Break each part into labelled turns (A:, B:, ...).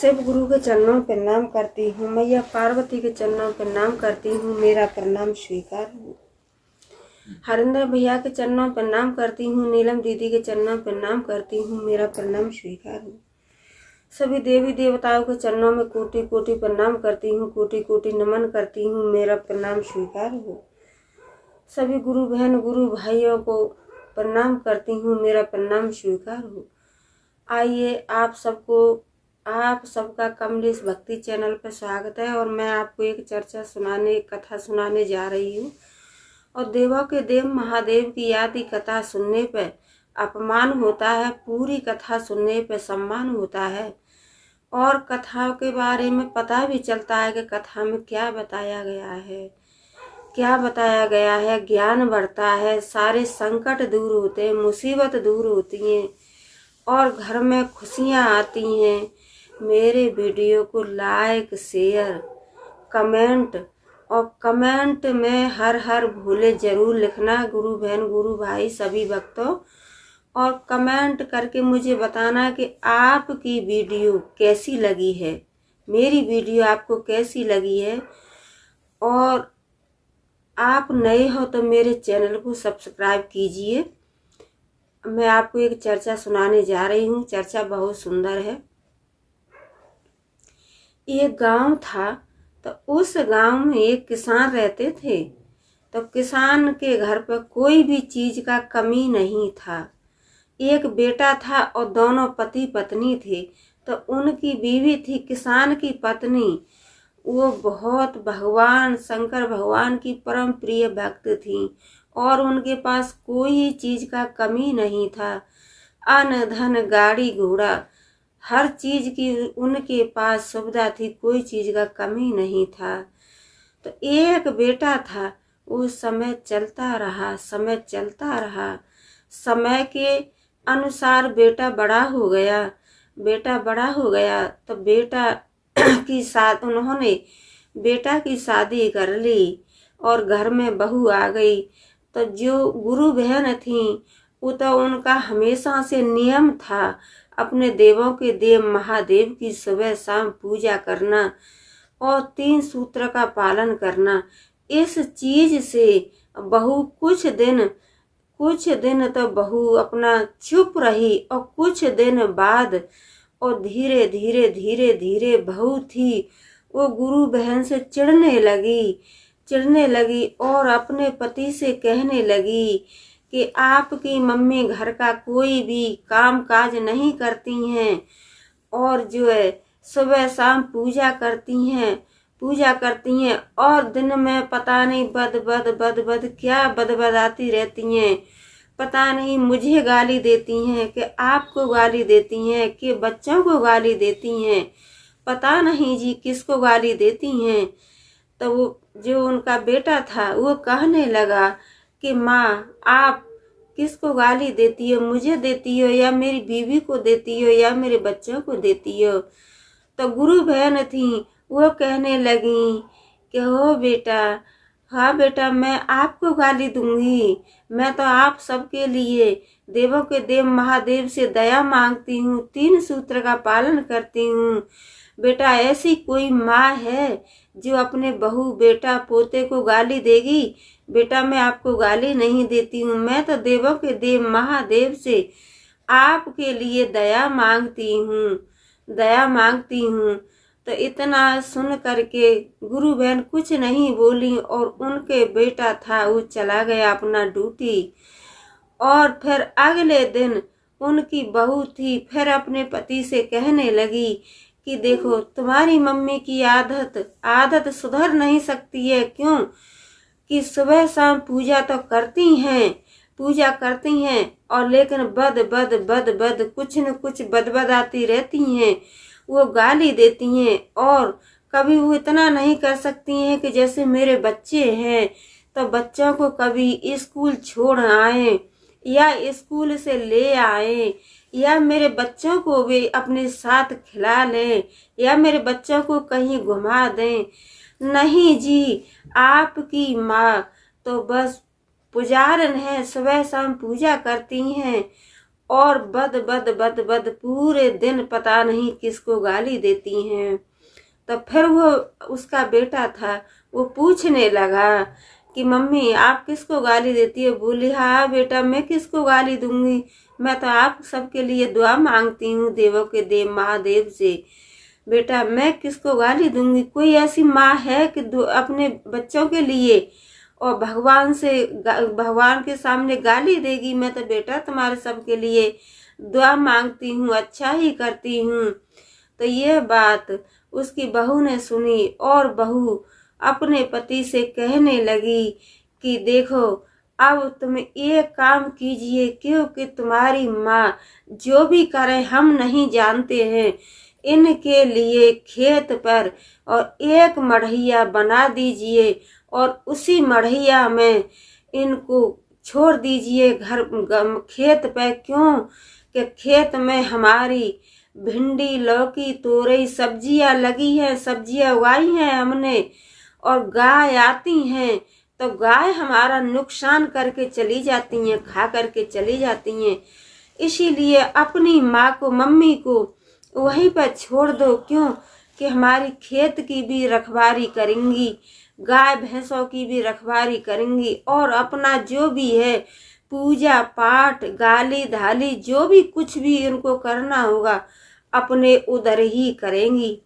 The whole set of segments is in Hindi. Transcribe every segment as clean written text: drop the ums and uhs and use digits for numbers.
A: शिव गुरु के चरणों पर प्रणाम करती हूँ। मैया पार्वती के चरणों पर प्रणाम करती हूँ, मेरा प्रणाम स्वीकार हो। हरिंदर भैया के चरणों पर प्रणाम करती हूँ, नीलम दीदी के चरणों पर प्रणाम करती हूँ, मेरा प्रणाम स्वीकार हो। सभी देवी देवताओं के चरणों में कोटि कोटि प्रणाम करती हूँ, कोटि कोटि नमन करती हूँ, मेरा प्रणाम स्वीकार हो। सभी गुरु बहन गुरु भाइयों को प्रणाम करती हूँ, मेरा प्रणाम स्वीकार हो। आइए आप सबका कमलेश भक्ति चैनल पर स्वागत है और मैं आपको एक कथा सुनाने जा रही हूँ। और देवों के देव महादेव की आदि कथा सुनने पर अपमान होता है, पूरी कथा सुनने पर सम्मान होता है और कथाओं के बारे में पता भी चलता है कि कथा में क्या बताया गया है, ज्ञान बढ़ता है, सारे संकट दूर होते हैं, मुसीबत दूर होती हैं और घर में खुशियाँ आती हैं। मेरे वीडियो को लाइक शेयर कमेंट में हर हर भोले जरूर लिखना, गुरु बहन गुरु भाई सभी भक्तों, और कमेंट करके मुझे बताना कि आपकी वीडियो कैसी लगी है, मेरी वीडियो आपको कैसी लगी है। और आप नए हो तो मेरे चैनल को सब्सक्राइब कीजिए। मैं आपको एक चर्चा सुनाने जा रही हूँ। चर्चा बहुत सुंदर है। एक गांव था, तो उस गांव में एक किसान रहते थे। तो किसान के घर पर कोई भी चीज का कमी नहीं था। एक बेटा था और दोनों पति पत्नी थे। तो उनकी बीवी थी किसान की पत्नी, वो बहुत भगवान शंकर भगवान की परम प्रिय भक्त थी और उनके पास कोई चीज का कमी नहीं था। अन्न धन गाड़ी घोड़ा हर चीज की उनके पास सुविधा थी, कोई चीज का कमी नहीं था। तो एक बेटा था, वो समय चलता रहा। समय के अनुसार बेटा बड़ा हो गया तो उन्होंने बेटा की शादी कर ली और घर में बहू आ गई। तो जो गुरु बहन थी वो तो उनका हमेशा से नियम था अपने देवों के देव महादेव की सुबह शाम पूजा करना और 3 सूत्र का पालन करना। इस चीज से बहू कुछ दिन तो बहू अपना चुप रही और कुछ दिन बाद और धीरे धीरे बहू थी वो गुरु बहन से चिढ़ने लगी और अपने पति से कहने लगी कि आपकी मम्मी घर का कोई भी काम काज नहीं करती हैं और जो है सुबह शाम पूजा करती हैं और दिन में पता नहीं बद क्या बद आती रहती हैं। पता नहीं मुझे गाली देती हैं कि आपको गाली देती हैं कि बच्चों को गाली देती हैं, पता नहीं जी किसको गाली देती हैं। तो वो जो उनका बेटा था वो कहने लगा कि माँ आप किसको गाली देती हो, मुझे देती हो या मेरी बीवी को देती हो या मेरे बच्चों को देती हो। तो गुरु बहन थी वो कहने लगी कि हो बेटा, हाँ बेटा मैं आपको गाली दूंगी, मैं तो आप सबके लिए देवों के देव महादेव से दया मांगती हूँ, 3 सूत्र का पालन करती हूँ। बेटा ऐसी कोई माँ है जो अपने बहू बेटा पोते को गाली देगी? बेटा मैं आपको गाली नहीं देती हूँ, मैं तो देवों के देव महादेव से आपके लिए दया मांगती हूँ। तो इतना सुन करके गुरु बहन कुछ नहीं बोली और उनके बेटा था वो चला गया अपना ड्यूटी। और फिर अगले दिन उनकी बहू थी फिर अपने पति से कहने लगी कि देखो तुम्हारी मम्मी की आदत सुधर नहीं सकती है। क्यों कि सुबह शाम पूजा तो करती हैं और लेकिन बद कुछ न कुछ बद आती रहती हैं, वो गाली देती हैं। और कभी वो इतना नहीं कर सकती हैं कि जैसे मेरे बच्चे हैं तो बच्चों को कभी स्कूल छोड़ आए या स्कूल से ले आए या मेरे बच्चों को भी अपने साथ खिला लें या मेरे बच्चों को कहीं घुमा दें। नहीं जी, आपकी माँ तो बस पुजारन है, सुबह शाम पूजा करती हैं और बद बद बद बद पूरे दिन पता नहीं किसको गाली देती हैं। तो फिर वो उसका बेटा था, वो पूछने लगा कि मम्मी आप किसको गाली देती है? बोली हाँ बेटा, मैं किसको गाली दूंगी, मैं तो आप सबके लिए दुआ मांगती हूँ देवों के देव महादेव से। बेटा मैं किसको गाली दूंगी? कोई ऐसी माँ है कि अपने बच्चों के लिए और भगवान के सामने गाली देगी? मैं तो बेटा तुम्हारे सबके लिए दुआ मांगती हूँ, अच्छा ही करती हूँ। तो यह बात उसकी बहू ने सुनी और बहू अपने पति से कहने लगी कि देखो अब तुम एक काम कीजिए, क्योंकि तुम्हारी माँ जो भी करे हम नहीं जानते हैं। इनके लिए खेत पर और एक मढ़ैया बना दीजिए और उसी मढ़ैया में इनको छोड़ दीजिए घर खेत पे। क्यों कि खेत में हमारी भिंडी, लौकी, तोरई सब्जियां लगी है, सब्जियां उगाई हैं हमने, और गाय आती हैं तो गाय हमारा नुकसान करके चली जाती हैं, खा करके चली जाती हैं। इसीलिए अपनी माँ को, मम्मी को वहीं पर छोड़ दो। क्यों कि हमारी खेत की भी रखवाली करेंगी, गाय भैंसों की भी रखवाली करेंगी, और अपना जो भी है पूजा पाठ, गाली धाली, जो भी कुछ भी इनको करना होगा अपने उधर ही करेंगी।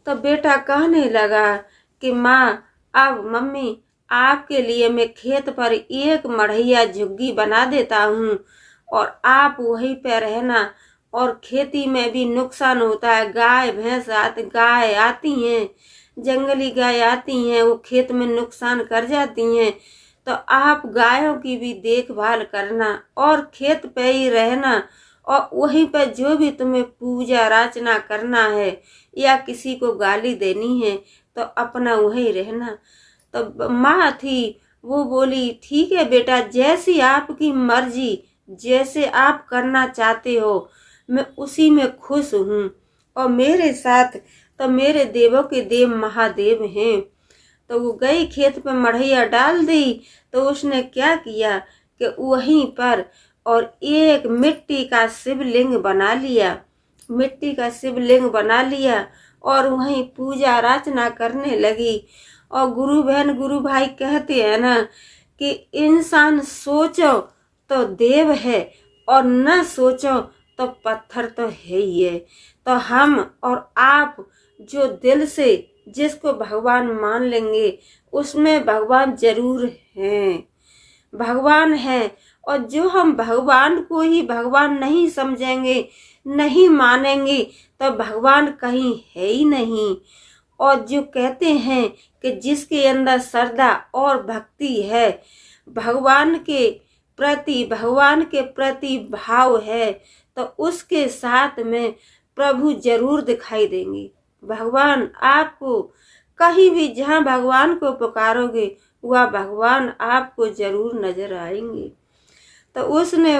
A: तो बेटा कहने लगा कि माँ अब मम्मी आपके लिए मैं खेत पर एक मढ़ैया झुग्गी बना देता हूँ और आप वहीं पे रहना। और खेती में भी नुकसान होता है, गाय आती हैं, जंगली गाय आती हैं, वो खेत में नुकसान कर जाती हैं। तो आप गायों की भी देखभाल करना और खेत पे ही रहना, और वहीं पर जो भी तुम्हें पूजा अर्चना करना है या किसी को गाली देनी है तो अपना वहीं रहना। तो माँ थी वो बोली ठीक है बेटा, जैसी आपकी मर्जी, जैसे आप करना चाहते हो मैं उसी में खुश हूँ, और मेरे साथ तो मेरे देवों के देव महादेव हैं। तो वो गई खेत पे मढ़ैया डाल दी। तो उसने क्या किया कि वहीं पर और एक मिट्टी का शिवलिंग बना लिया और वहीं पूजा अर्चना करने लगी। और गुरु बहन गुरु भाई कहते हैं ना कि इंसान सोचो तो देव है और न सोचो तो पत्थर तो है ही है। तो हम और आप जो दिल से जिसको भगवान मान लेंगे उसमें भगवान जरूर हैं, भगवान है। और जो हम भगवान को ही भगवान नहीं समझेंगे, नहीं मानेंगे, तो भगवान कहीं है ही नहीं। और जो कहते हैं कि जिसके अंदर श्रद्धा और भक्ति है, भगवान के प्रति भाव है, तो उसके साथ में प्रभु जरूर दिखाई देंगे। भगवान आपको कहीं भी जहाँ भगवान को पुकारोगे वह भगवान आपको जरूर नजर आएंगे। तो उसने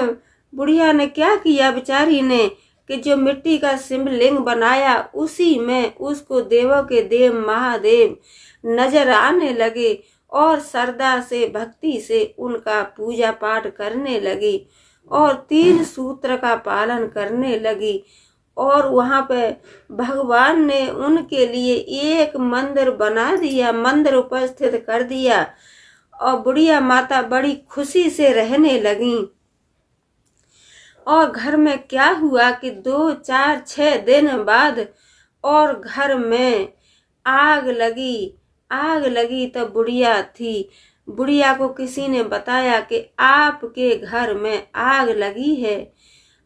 A: बुढ़िया ने क्या किया बेचारी ने कि जो मिट्टी का शिवलिंग बनाया उसी में उसको देवों के देव महादेव नजर आने लगे और श्रद्धा से भक्ति से उनका पूजा पाठ करने लगी और 3 सूत्र का पालन करने लगी। और वहाँ पे भगवान ने उनके लिए एक मंदिर बना दिया, मंदिर उपस्थित कर दिया, और बुढ़िया माता बड़ी खुशी से रहने लगी। और घर में क्या हुआ कि 2, 4, 6 दिन बाद और घर में आग लगी। तो बुढ़िया थी, बुढ़िया को किसी ने बताया कि आपके घर में आग लगी है,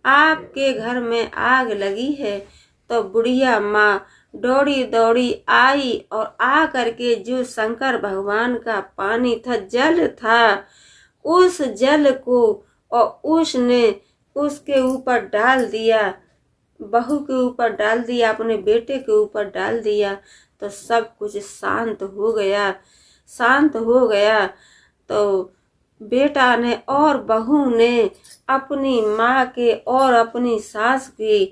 A: आपके घर में आग लगी है। तो बुढ़िया माँ दौड़ी दौड़ी आई और आ करके जो शंकर भगवान का पानी था, जल था, उस जल को और उसने उसके ऊपर डाल दिया, बहू के ऊपर डाल दिया, अपने बेटे के ऊपर डाल दिया। तो सब कुछ शांत हो गया। तो बेटा ने और बहू ने अपनी माँ के और अपनी सास के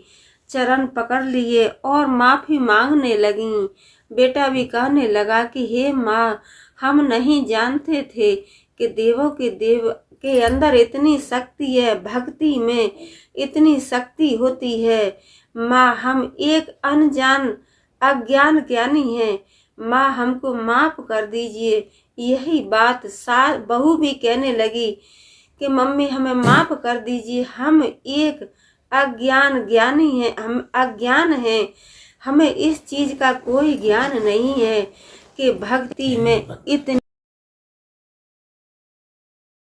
A: चरण पकड़ लिए और माफी मांगने लगी। बेटा भी कहने लगा कि हे माँ, हम नहीं जानते थे कि देवों के देव के अंदर इतनी शक्ति है, भक्ति में इतनी शक्ति होती है। माँ, हम एक अनजान अज्ञान ज्ञानी हैं। माँ, हमको माफ कर दीजिए। यही बात बहू भी कहने लगी कि मम्मी हमें माफ कर दीजिए, हम एक अज्ञान ज्ञानी हैं, हम अज्ञान हैं, हमें इस चीज का कोई ज्ञान नहीं है कि भक्ति में इतनी